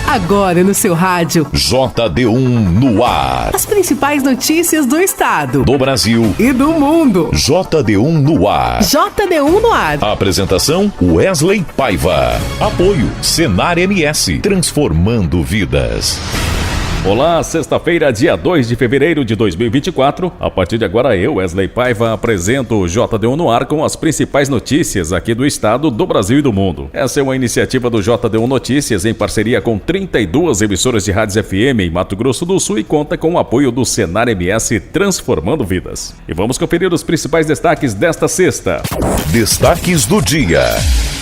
Agora no seu rádio. JD1 no ar. As principais notícias do estado, do Brasil e do mundo. JD1 no ar. JD1 no ar. Apresentação Wesley Paiva. Apoio Senar MS. Transformando vidas. Olá, sexta-feira, dia 2 de fevereiro de 2024. A partir de agora, eu, Wesley Paiva, apresento o JD1 no ar com as principais notícias aqui do estado, do Brasil e do mundo. Essa é uma iniciativa do JD1 Notícias em parceria com 32 emissoras de rádios FM em Mato Grosso do Sul e conta com o apoio do Senar MS Transformando Vidas. E vamos conferir os principais destaques desta sexta. Destaques do dia.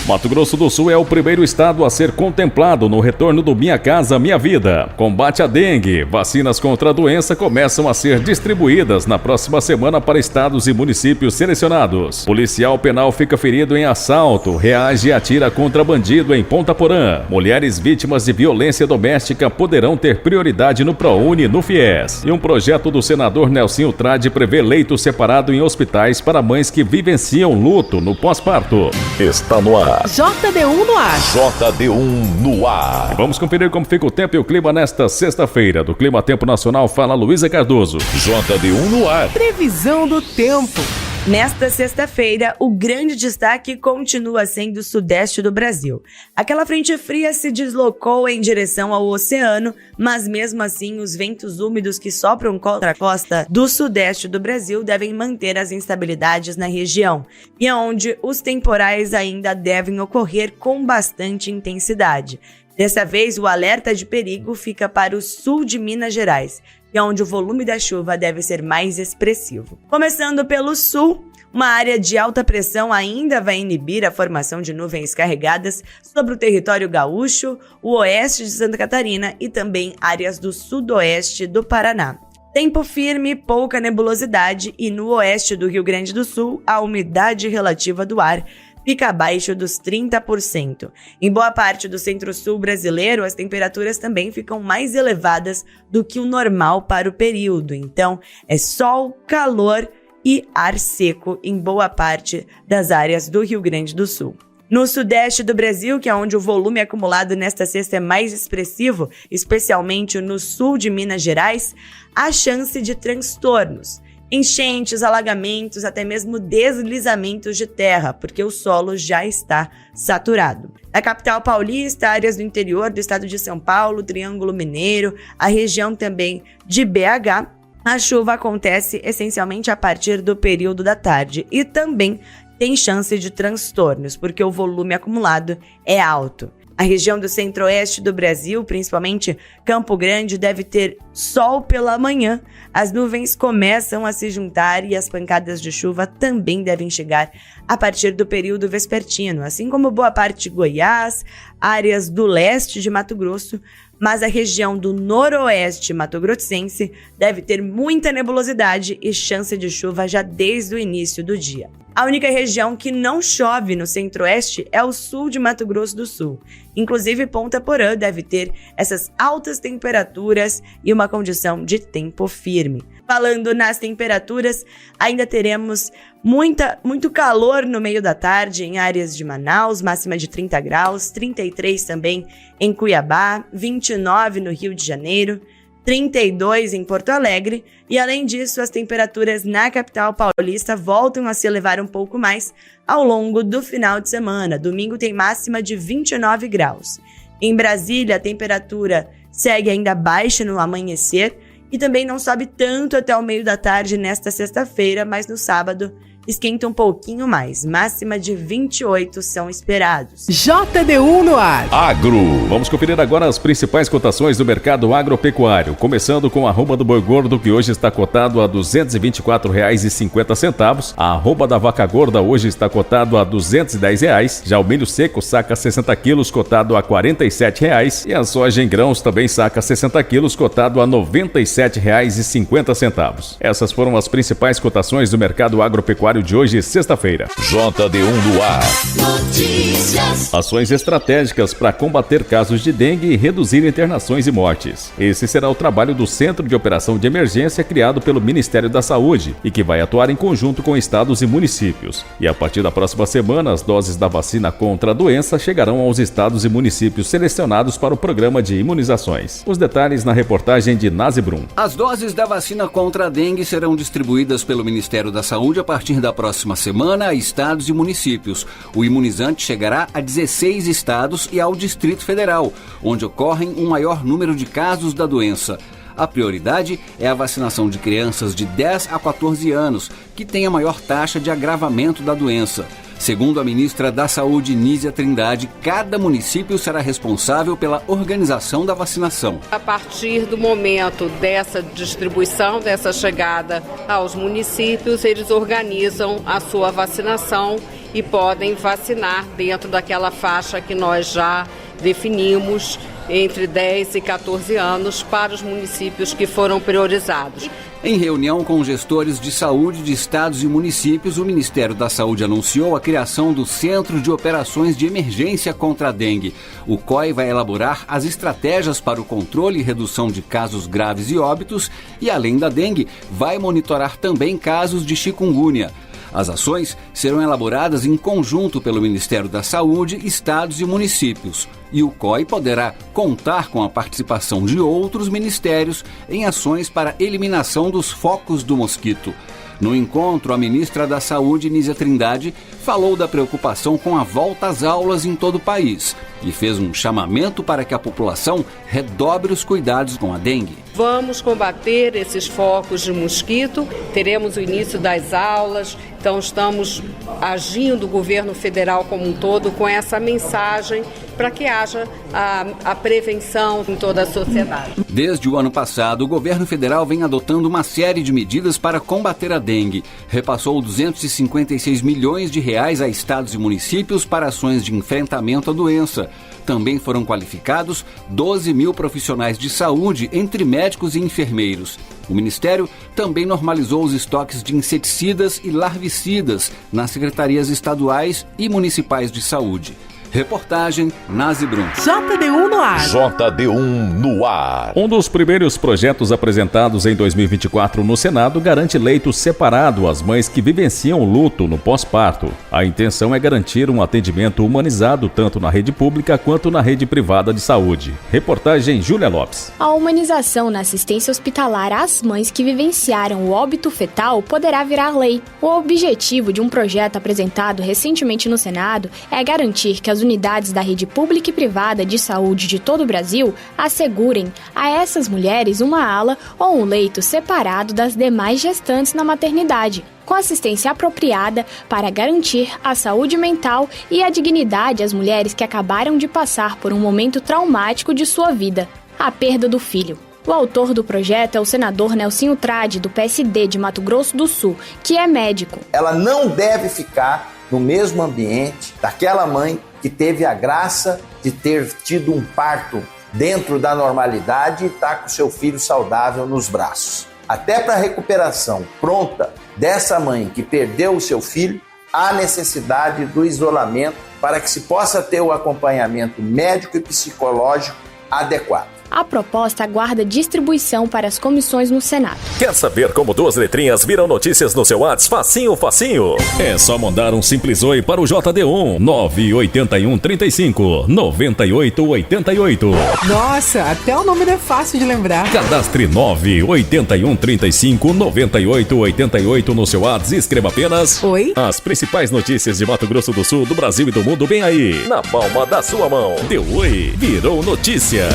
Mato Grosso do Sul é o primeiro estado a ser contemplado no retorno do Minha Casa Minha Vida. Combate à dengue. Vacinas contra a doença começam a ser distribuídas na próxima semana para estados e municípios selecionados. Policial penal fica ferido em assalto. Reage e atira contra bandido em Ponta Porã. Mulheres vítimas de violência doméstica poderão ter prioridade no ProUni e no FIES. E um projeto do senador Nelsinho Trade prevê leito separado em hospitais para mães que vivenciam luto no pós-parto. Está no ar. JD1 no ar. JD1 no ar. Vamos conferir como fica o tempo e o clima nesta sexta-feira. Do Clima Tempo Nacional fala Luísa Cardoso. JD1 no ar. Previsão do tempo. Nesta sexta-feira, o grande destaque continua sendo o sudeste do Brasil. Aquela frente fria se deslocou em direção ao oceano, mas mesmo assim os ventos úmidos que sopram contra a costa do sudeste do Brasil devem manter as instabilidades na região, e é onde os temporais ainda devem ocorrer com bastante intensidade. Dessa vez, o alerta de perigo fica para o sul de Minas Gerais, e onde o volume da chuva deve ser mais expressivo. Começando pelo sul, uma área de alta pressão ainda vai inibir a formação de nuvens carregadas sobre o território gaúcho, o oeste de Santa Catarina e também áreas do sudoeste do Paraná. Tempo firme, pouca nebulosidade e no oeste do Rio Grande do Sul, a umidade relativa do ar fica abaixo dos 30%. Em boa parte do centro-sul brasileiro, as temperaturas também ficam mais elevadas do que o normal para o período. Então, é sol, calor e ar seco em boa parte das áreas do Rio Grande do Sul. No sudeste do Brasil, que é onde o volume acumulado nesta sexta é mais expressivo, especialmente no sul de Minas Gerais, há chance de transtornos. Enchentes, alagamentos, até mesmo deslizamentos de terra, porque o solo já está saturado. Na capital paulista, áreas do interior do estado de São Paulo, Triângulo Mineiro, a região também de BH, a chuva acontece essencialmente a partir do período da tarde e também tem chance de transtornos, porque o volume acumulado é alto. A região do centro-oeste do Brasil, principalmente Campo Grande, deve ter sol pela manhã. As nuvens começam a se juntar e as pancadas de chuva também devem chegar a partir do período vespertino, assim como boa parte de Goiás, áreas do leste de Mato Grosso, mas a região do noroeste mato-grossense deve ter muita nebulosidade e chance de chuva já desde o início do dia. A única região que não chove no centro-oeste é o sul de Mato Grosso do Sul. Inclusive, Ponta Porã deve ter essas altas temperaturas e uma condição de tempo firme. Falando nas temperaturas, ainda teremos muito calor no meio da tarde em áreas de Manaus, máxima de 30 graus, 33 também em Cuiabá, 29 no Rio de Janeiro, 32 em Porto Alegre e, além disso, as temperaturas na capital paulista voltam a se elevar um pouco mais ao longo do final de semana. Domingo tem máxima de 29 graus. Em Brasília, a temperatura segue ainda baixa no amanhecer e também não sobe tanto até o meio da tarde nesta sexta-feira, mas no sábado esquenta um pouquinho mais. Máxima de 28 são esperados. JD1 no ar. Agro. Vamos conferir agora as principais cotações do mercado agropecuário, começando com a arroba do boi gordo, que hoje está cotado a R$ 224,50. A arroba da vaca gorda hoje está cotado a R$ 210. Já o milho seco saca 60 quilos, cotado a R$ 47. E a soja em grãos também saca 60 quilos, cotado a R$ 97,50. Essas foram as principais cotações do mercado agropecuário noticiário de hoje, sexta-feira. JD1 no ar. Notícias. Ações estratégicas para combater casos de dengue e reduzir internações e mortes. Esse será o trabalho do Centro de Operação de Emergência criado pelo Ministério da Saúde e que vai atuar em conjunto com estados e municípios. E a partir da próxima semana, as doses da vacina contra a doença chegarão aos estados e municípios selecionados para o programa de imunizações. Os detalhes na reportagem de Nazi Brum. As doses da vacina contra a dengue serão distribuídas pelo Ministério da Saúde a partir da próxima semana a estados e municípios. O imunizante chegará a 16 estados e ao Distrito Federal, onde ocorrem um maior número de casos da doença. A prioridade é a vacinação de crianças de 10 a 14 anos, que têm a maior taxa de agravamento da doença. Segundo a ministra da Saúde, Nízia Trindade, cada município será responsável pela organização da vacinação. A partir do momento dessa distribuição, dessa chegada aos municípios, eles organizam a sua vacinação e podem vacinar dentro daquela faixa que nós já definimos, entre 10 e 14 anos, para os municípios que foram priorizados. Em reunião com gestores de saúde de estados e municípios, o Ministério da Saúde anunciou a criação do Centro de Operações de Emergência contra a Dengue. O COI vai elaborar as estratégias para o controle e redução de casos graves e óbitos e, além da dengue, vai monitorar também casos de chikungunya. As ações serão elaboradas em conjunto pelo Ministério da Saúde, estados e municípios. E o COI poderá contar com a participação de outros ministérios em ações para eliminação dos focos do mosquito. No encontro, a ministra da Saúde, Nízia Trindade, falou da preocupação com a volta às aulas em todo o país e fez um chamamento para que a população redobre os cuidados com a dengue. Vamos combater esses focos de mosquito, teremos o início das aulas, então estamos agindo, o governo federal como um todo, com essa mensagem para que haja a prevenção em toda a sociedade. Desde o ano passado, o governo federal vem adotando uma série de medidas para combater a dengue. Repassou 256 milhões de reais a estados e municípios para ações de enfrentamento à doença. Também foram qualificados 12 mil profissionais de saúde, entre médicos e enfermeiros. O Ministério também normalizou os estoques de inseticidas e larvicidas nas secretarias estaduais e municipais de saúde. Reportagem Nazi Brum. JD1 no ar. JD1 no ar. Um dos primeiros projetos apresentados em 2024 no Senado garante leito separado às mães que vivenciam o luto no pós-parto. A intenção é garantir um atendimento humanizado tanto na rede pública quanto na rede privada de saúde. Reportagem Júlia Lopes. A humanização na assistência hospitalar às mães que vivenciaram o óbito fetal poderá virar lei. O objetivo de um projeto apresentado recentemente no Senado é garantir que as unidades da rede pública e privada de saúde de todo o Brasil assegurem a essas mulheres uma ala ou um leito separado das demais gestantes na maternidade, com assistência apropriada para garantir a saúde mental e a dignidade às mulheres que acabaram de passar por um momento traumático de sua vida, a perda do filho. O autor do projeto é o senador Nelsinho Trade, do PSD de Mato Grosso do Sul, que é médico. Ela não deve ficar no mesmo ambiente daquela mãe que teve a graça de ter tido um parto dentro da normalidade e está com seu filho saudável nos braços. Até para a recuperação pronta dessa mãe que perdeu o seu filho, há necessidade do isolamento para que se possa ter o acompanhamento médico e psicológico adequado. A proposta aguarda distribuição para as comissões no Senado. Quer saber como duas letrinhas viram notícias no seu WhatsApp? Facinho, facinho. É só mandar um simples oi para o JD1 981 35 98 88. Nossa, até o nome não é fácil de lembrar. Cadastre 981 35 98 88 no seu WhatsApp e escreva apenas Oi. As principais notícias de Mato Grosso do Sul, do Brasil e do mundo bem aí. Na palma da sua mão. Deu oi, virou notícia.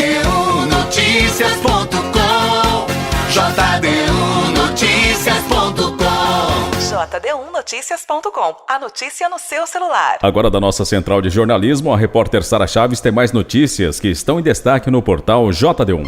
JD1Noticias.com. JD1Noticias.com. JD1Noticias.com. A notícia no seu celular. Agora da nossa central de jornalismo, a repórter Sara Chaves tem mais notícias que estão em destaque no portal JD1.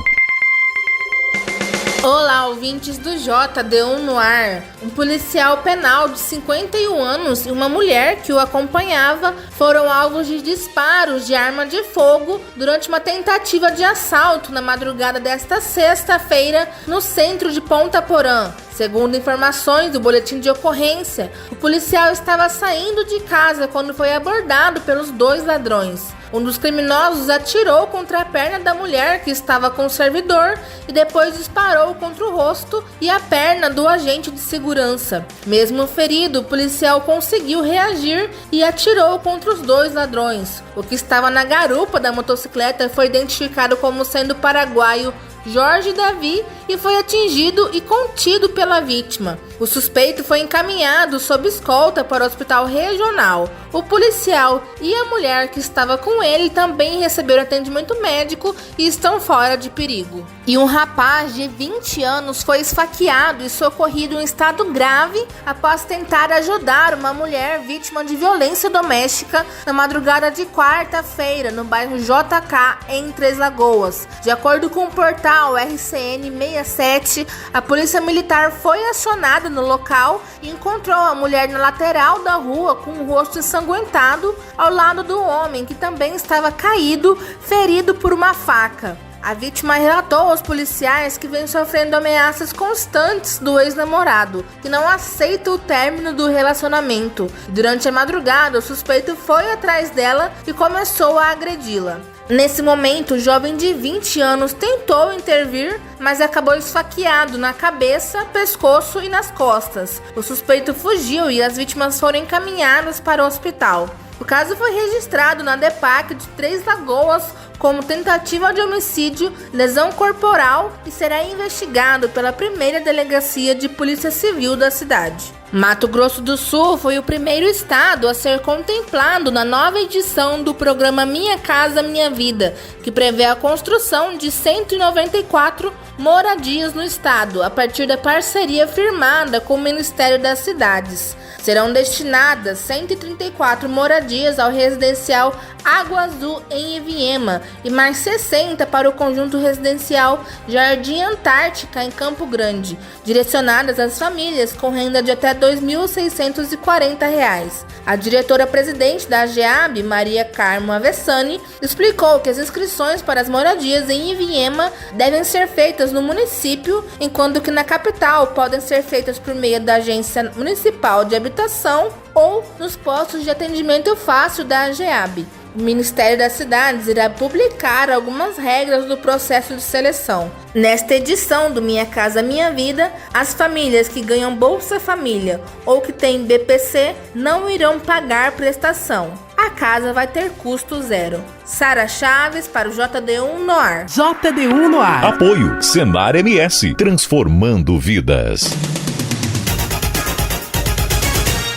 Olá, ouvintes ouvintes do JD1 no ar. Um policial penal de 51 anos e uma mulher que o acompanhava foram alvos de disparos de arma de fogo durante uma tentativa de assalto na madrugada desta sexta-feira no centro de Ponta Porã. Segundo informações do boletim de ocorrência, o policial estava saindo de casa quando foi abordado pelos dois ladrões. Um dos criminosos atirou contra a perna da mulher que estava com o servidor e depois disparou contra o rosto e a perna do agente de segurança. Mesmo ferido, o policial conseguiu reagir e atirou contra os dois ladrões. O que estava na garupa da motocicleta foi identificado como sendo paraguaio Jorge Davi e foi atingido e contido pela vítima. O suspeito foi encaminhado sob escolta para o hospital regional. O policial e a mulher que estava com ele também receberam atendimento médico e estão fora de perigo. E um rapaz de 20 anos foi esfaqueado e socorrido em estado grave após tentar ajudar uma mulher vítima de violência doméstica na madrugada de quarta-feira no bairro JK, em Três Lagoas. De acordo com o portal RCN 67, a polícia militar foi acionada no local e encontrou a mulher na lateral da rua com o rosto ensanguentado ao lado do homem que também estava caído, ferido por uma faca. A vítima relatou aos policiais que vem sofrendo ameaças constantes do ex-namorado, que não aceita o término do relacionamento. Durante a madrugada, o suspeito foi atrás dela e começou a agredi-la. Nesse momento, o jovem de 20 anos tentou intervir, mas acabou esfaqueado na cabeça, pescoço e nas costas. O suspeito fugiu e as vítimas foram encaminhadas para o hospital. O caso foi registrado na DEPAC de Três Lagoas como tentativa de homicídio, lesão corporal e será investigado pela primeira delegacia de Polícia Civil da cidade. Mato Grosso do Sul foi o primeiro estado a ser contemplado na nova edição do programa Minha Casa Minha Vida, que prevê a construção de 194 moradias no estado, a partir da parceria firmada com o Ministério das Cidades. Serão destinadas 134 moradias ao residencial Água Azul em Iviema e mais 60 para o conjunto residencial Jardim Antártica em Campo Grande, direcionadas às famílias com renda de até R$ 2.640. A diretora-presidente da AGEAB, Maria Carmo Avessani, explicou que as inscrições para as moradias em Iviema devem ser feitas no município, enquanto que na capital podem ser feitas por meio da Agência Municipal de Habitação ou nos postos de atendimento fácil da AGEAB. O Ministério das Cidades irá publicar algumas regras do processo de seleção. Nesta edição do Minha Casa Minha Vida, as famílias que ganham Bolsa Família ou que têm BPC não irão pagar prestação. A casa vai ter custo zero. Sara Chaves para o JD1 no ar. JD1 no ar. Apoio Senar MS, transformando vidas.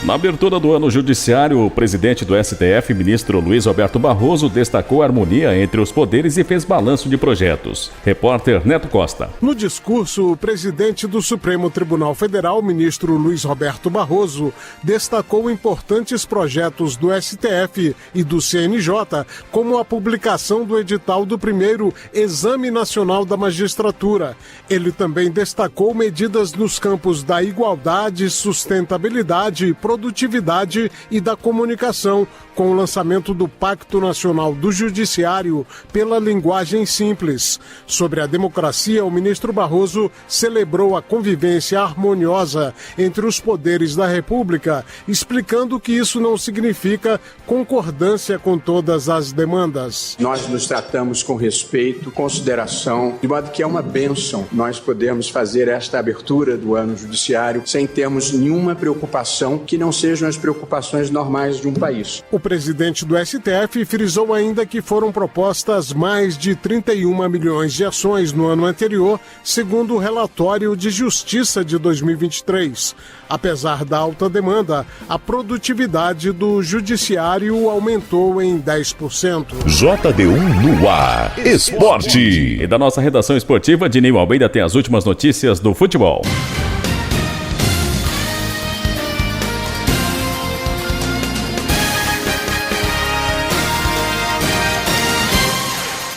Na abertura do ano judiciário, o presidente do STF, ministro Luiz Roberto Barroso, destacou a harmonia entre os poderes e fez balanço de projetos. Repórter Neto Costa. No discurso, o presidente do Supremo Tribunal Federal, ministro Luiz Roberto Barroso, destacou importantes projetos do STF e do CNJ, como a publicação do edital do primeiro Exame Nacional da Magistratura. Ele também destacou medidas nos campos da igualdade, sustentabilidade, produtividade e da comunicação, com o lançamento do Pacto Nacional do Judiciário pela linguagem simples. Sobre a democracia, o ministro Barroso celebrou a convivência harmoniosa entre os poderes da República, explicando que isso não significa concordância com todas as demandas. Nós nos tratamos com respeito, consideração, de modo que é uma bênção nós podemos fazer esta abertura do ano judiciário sem termos nenhuma preocupação que não sejam as preocupações normais de um país. O presidente do STF frisou ainda que foram propostas mais de 31 milhões de ações no ano anterior, segundo o relatório de Justiça de 2023. Apesar da alta demanda, a produtividade do judiciário aumentou em 10%. JD1 no ar. Esporte. E da nossa redação esportiva, Dinil Almeida tem as últimas notícias do futebol.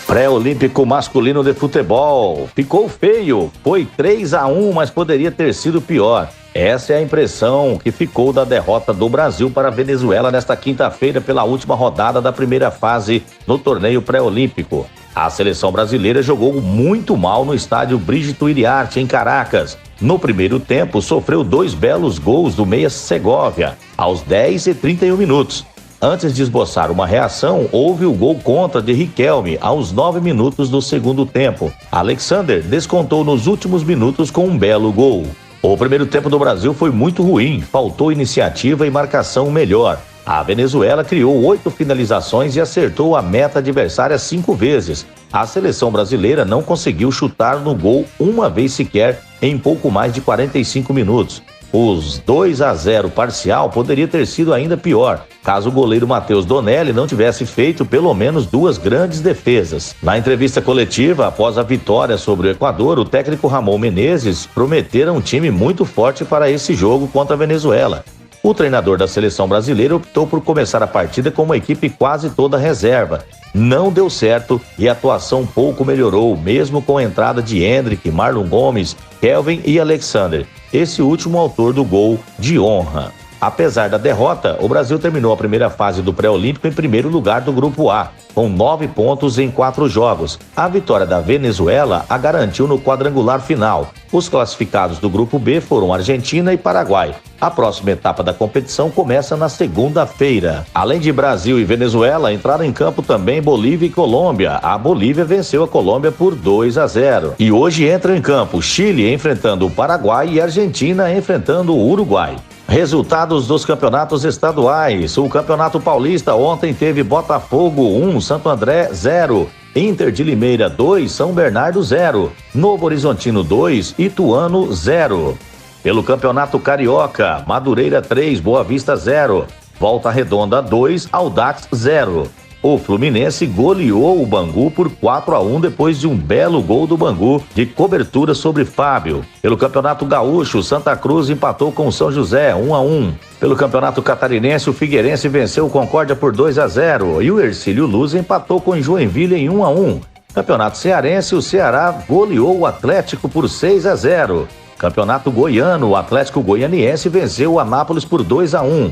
Pré-olímpico masculino de futebol. Ficou feio. Foi 3-1, mas poderia ter sido pior. Essa é a impressão que ficou da derrota do Brasil para a Venezuela nesta quinta-feira pela última rodada da primeira fase no torneio pré-olímpico. A seleção brasileira jogou muito mal no estádio Brigitte Iriarte, em Caracas. No primeiro tempo, sofreu 2 belos gols do meia Segovia, aos 10 e 31 minutos. Antes de esboçar uma reação, houve o gol contra de Riquelme aos 9 minutos do segundo tempo. Alexander descontou nos últimos minutos com um belo gol. O primeiro tempo do Brasil foi muito ruim, faltou iniciativa e marcação melhor. A Venezuela criou 8 finalizações e acertou a meta adversária 5 vezes. A seleção brasileira não conseguiu chutar no gol uma vez sequer em pouco mais de 45 minutos. Os 2-0 parcial poderia ter sido ainda pior, caso o goleiro Matheus Donelli não tivesse feito pelo menos 2 grandes defesas. Na entrevista coletiva, após a vitória sobre o Equador, o técnico Ramon Menezes prometera um time muito forte para esse jogo contra a Venezuela. O treinador da seleção brasileira optou por começar a partida com uma equipe quase toda reserva. Não deu certo e a atuação pouco melhorou, mesmo com a entrada de Hendrick, Marlon Gomes, Kelvin e Alexander, esse último autor do gol de honra. Apesar da derrota, o Brasil terminou a primeira fase do pré-olímpico em primeiro lugar do Grupo A, com 9 pontos em 4 jogos. A vitória da Venezuela a garantiu no quadrangular final. Os classificados do Grupo B foram Argentina e Paraguai. A próxima etapa da competição começa na segunda-feira. Além de Brasil e Venezuela, entraram em campo também Bolívia e Colômbia. A Bolívia venceu a Colômbia por 2-0. E hoje entra em campo Chile enfrentando o Paraguai e Argentina enfrentando o Uruguai. Resultados dos campeonatos estaduais. O Campeonato Paulista ontem teve Botafogo 1, Santo André 0, Inter de Limeira 2, São Bernardo 0, Novo Horizontino 2, Ituano 0. Pelo Campeonato Carioca, Madureira 3, Boa Vista 0, Volta Redonda 2, Audax 0. O Fluminense goleou o Bangu por 4-1 depois de um belo gol do Bangu de cobertura sobre Fábio. Pelo Campeonato Gaúcho, Santa Cruz empatou com o São José 1-1. Pelo Campeonato Catarinense, o Figueirense venceu o Concórdia por 2-0 e o Hercílio Luz empatou com o Joinville em 1-1. Campeonato Cearense, o Ceará goleou o Atlético por 6-0. Campeonato Goiano, o Atlético Goianiense venceu o Anápolis por 2-1.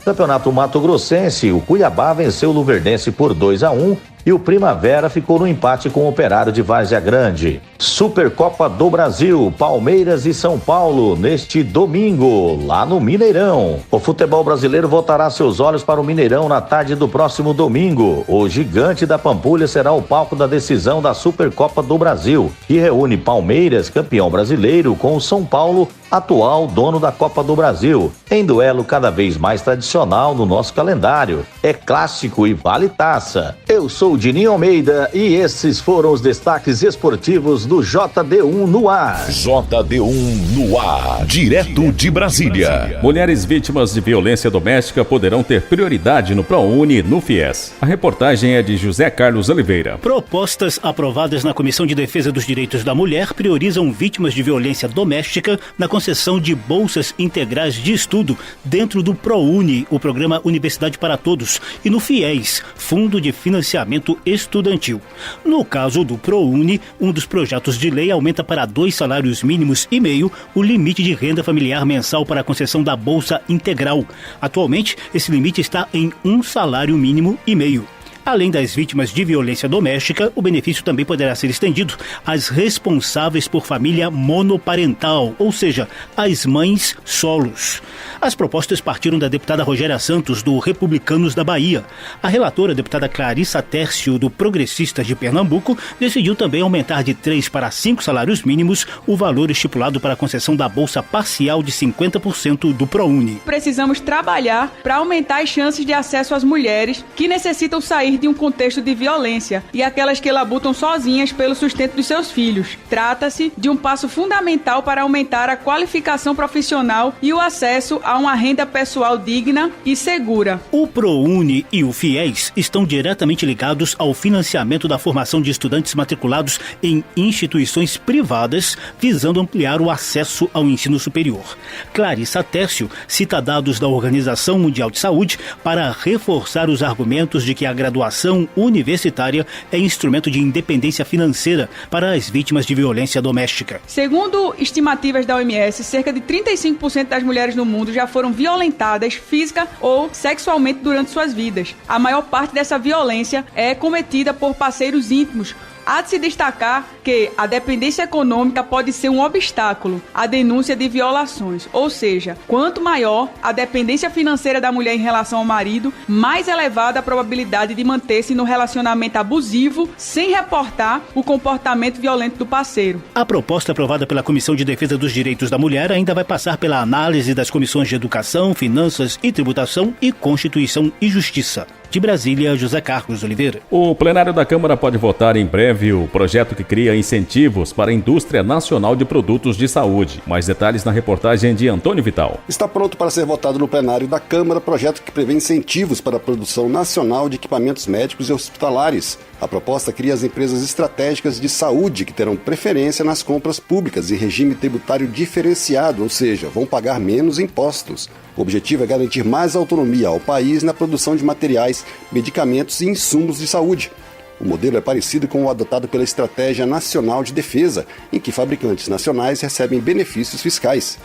Campeonato Mato Grossense, o Cuiabá venceu o Luverdense por 2-1 e o Primavera ficou no empate com o Operário de Várzea Grande. Supercopa do Brasil, Palmeiras e São Paulo, neste domingo, lá no Mineirão. O futebol brasileiro voltará seus olhos para o Mineirão na tarde do próximo domingo. O Gigante da Pampulha será o palco da decisão da Supercopa do Brasil, que reúne Palmeiras, campeão brasileiro, com o São Paulo, atual dono da Copa do Brasil, em duelo cada vez mais tradicional no nosso calendário. É clássico e vale taça. Eu sou o Dininho Almeida e esses foram os destaques esportivos do JD1 no ar. JD1 no ar, direto de Brasília. Mulheres vítimas de violência doméstica poderão ter prioridade no ProUni no FIES. A reportagem é de José Carlos Oliveira. Propostas aprovadas na Comissão de Defesa dos Direitos da Mulher priorizam vítimas de violência doméstica na concessão de bolsas integrais de estudo dentro do ProUni, o programa Universidade para Todos, e no FIES, Fundo de Financiamento Estudantil. No caso do ProUni, um dos projetos de lei aumenta para 2 salários mínimos e meio o limite de renda familiar mensal para a concessão da bolsa integral. Atualmente, esse limite está em 1 salário mínimo e meio. Além das vítimas de violência doméstica, o benefício também poderá ser estendido às responsáveis por família monoparental, ou seja, às mães solos. As propostas partiram da deputada Rogéria Santos, do Republicanos da Bahia. A relatora, a deputada Clarissa Tércio, do Progressistas de Pernambuco, decidiu também aumentar de 3 para 5 salários mínimos o valor estipulado para a concessão da bolsa parcial de 50% do ProUni. Precisamos trabalhar para aumentar as chances de acesso às mulheres que necessitam sair de um contexto de violência e aquelas que labutam sozinhas pelo sustento dos seus filhos. Trata-se de um passo fundamental para aumentar a qualificação profissional e o acesso a uma renda pessoal digna e segura. O ProUni e o FIES estão diretamente ligados ao financiamento da formação de estudantes matriculados em instituições privadas, visando ampliar o acesso ao ensino superior. Clarissa Tércio cita dados da Organização Mundial de Saúde para reforçar os argumentos de que a graduação graduação universitária é instrumento de independência financeira para as vítimas de violência doméstica. Segundo estimativas da OMS, cerca de 35% das mulheres no mundo já foram violentadas física ou sexualmente durante suas vidas. A maior parte dessa violência é cometida por parceiros íntimos. Há de se destacar que a dependência econômica pode ser um obstáculo à denúncia de violações, ou seja, quanto maior a dependência financeira da mulher em relação ao marido, mais elevada a probabilidade de manter-se no relacionamento abusivo sem reportar o comportamento violento do parceiro. A proposta aprovada pela Comissão de Defesa dos Direitos da Mulher ainda vai passar pela análise das comissões de Educação, Finanças e Tributação e Constituição e Justiça. De Brasília, José Carlos Oliveira. O plenário da Câmara pode votar em breve o projeto que cria incentivos para a indústria nacional de produtos de saúde. Mais detalhes na reportagem de Antônio Vital. Está pronto para ser votado no plenário da Câmara projeto que prevê incentivos para a produção nacional de equipamentos médicos e hospitalares. A proposta cria as empresas estratégicas de saúde que terão preferência nas compras públicas e regime tributário diferenciado, ou seja, vão pagar menos impostos. O objetivo é garantir mais autonomia ao país na produção de materiais, medicamentos e insumos de saúde. O modelo é parecido com o adotado pela Estratégia Nacional de Defesa, em que fabricantes nacionais recebem benefícios fiscais.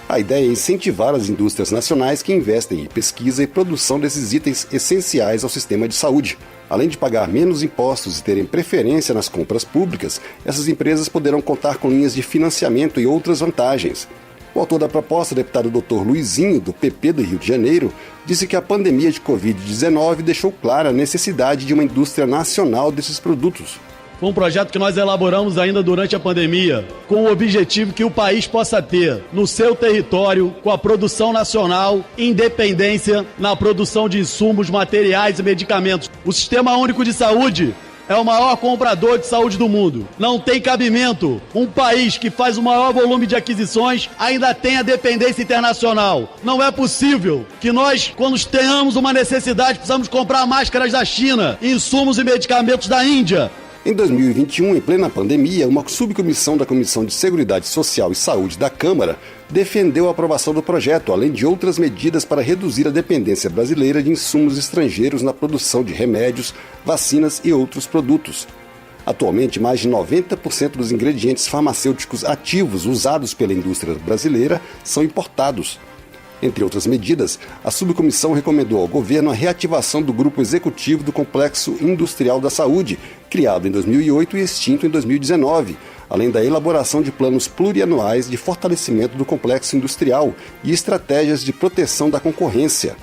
A ideia é incentivar as indústrias nacionais que investem em pesquisa e produção desses itens essenciais ao sistema de saúde. Além de pagar menos impostos e terem preferência nas compras públicas, essas empresas poderão contar com linhas de financiamento e outras vantagens. O autor da proposta, o deputado Dr. Luizinho, do PP do Rio de Janeiro, disse que a pandemia de Covid-19 deixou clara a necessidade de uma indústria nacional desses produtos. Foi um projeto que nós elaboramos ainda durante a pandemia, com o objetivo que o país possa ter no seu território, com a produção nacional, independência na produção de insumos, materiais e medicamentos. O Sistema Único de Saúde é o maior comprador de saúde do mundo. Não tem cabimento um país que faz o maior volume de aquisições ainda tenha dependência internacional. Não é possível que nós, quando tenhamos uma necessidade, precisamos comprar máscaras da China, insumos e medicamentos da Índia. Em 2021, em plena pandemia, uma subcomissão da Comissão de Seguridade Social e Saúde da Câmara defendeu a aprovação do projeto, além de outras medidas para reduzir a dependência brasileira de insumos estrangeiros na produção de remédios, vacinas e outros produtos. Atualmente, mais de 90% dos ingredientes farmacêuticos ativos usados pela indústria brasileira são importados. Entre outras medidas, a subcomissão recomendou ao governo a reativação do Grupo Executivo do Complexo Industrial da Saúde, criado em 2008 e extinto em 2019, além da elaboração de planos plurianuais de fortalecimento do complexo industrial e estratégias de proteção da concorrência.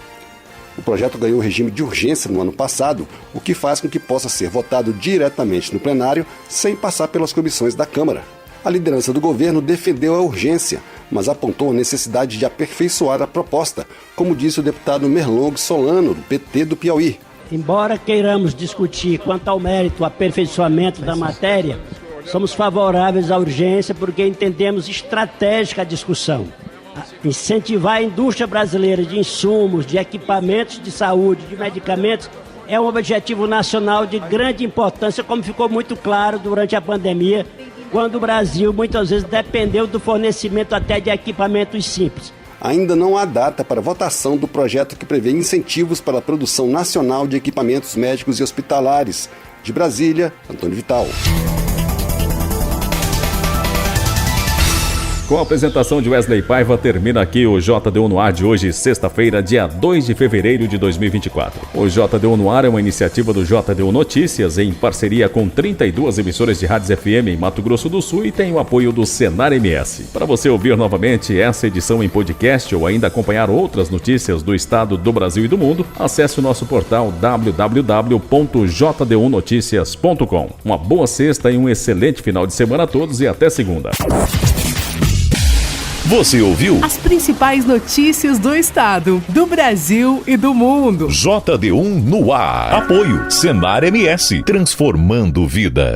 O projeto ganhou regime de urgência no ano passado, o que faz com que possa ser votado diretamente no plenário sem passar pelas comissões da Câmara. A liderança do governo defendeu a urgência, mas apontou a necessidade de aperfeiçoar a proposta, como disse o deputado Merlong Solano, do PT do Piauí. Embora queiramos discutir quanto ao mérito, aperfeiçoamento da matéria, somos favoráveis à urgência porque entendemos estratégica a discussão. Incentivar a indústria brasileira de insumos, de equipamentos de saúde, de medicamentos, é um objetivo nacional de grande importância, como ficou muito claro durante a pandemia, quando o Brasil muitas vezes dependeu do fornecimento até de equipamentos simples. Ainda não há data para votação do projeto que prevê incentivos para a produção nacional de equipamentos médicos e hospitalares. De Brasília, Antônio Vital. Com a apresentação de Wesley Paiva, termina aqui o JDU no Ar de hoje, sexta-feira, dia 2 de fevereiro de 2024. O JDU no Ar é uma iniciativa do JDU Notícias em parceria com 32 emissoras de rádios FM em Mato Grosso do Sul e tem o apoio do Senar MS. Para você ouvir novamente essa edição em podcast ou ainda acompanhar outras notícias do estado, do Brasil e do mundo, acesse o nosso portal www.jdunoticias.com. Uma boa sexta e um excelente final de semana a todos e até segunda. Você ouviu as principais notícias do estado, do Brasil e do mundo. JDU no Ar. Apoio Senar MS, transformando vidas.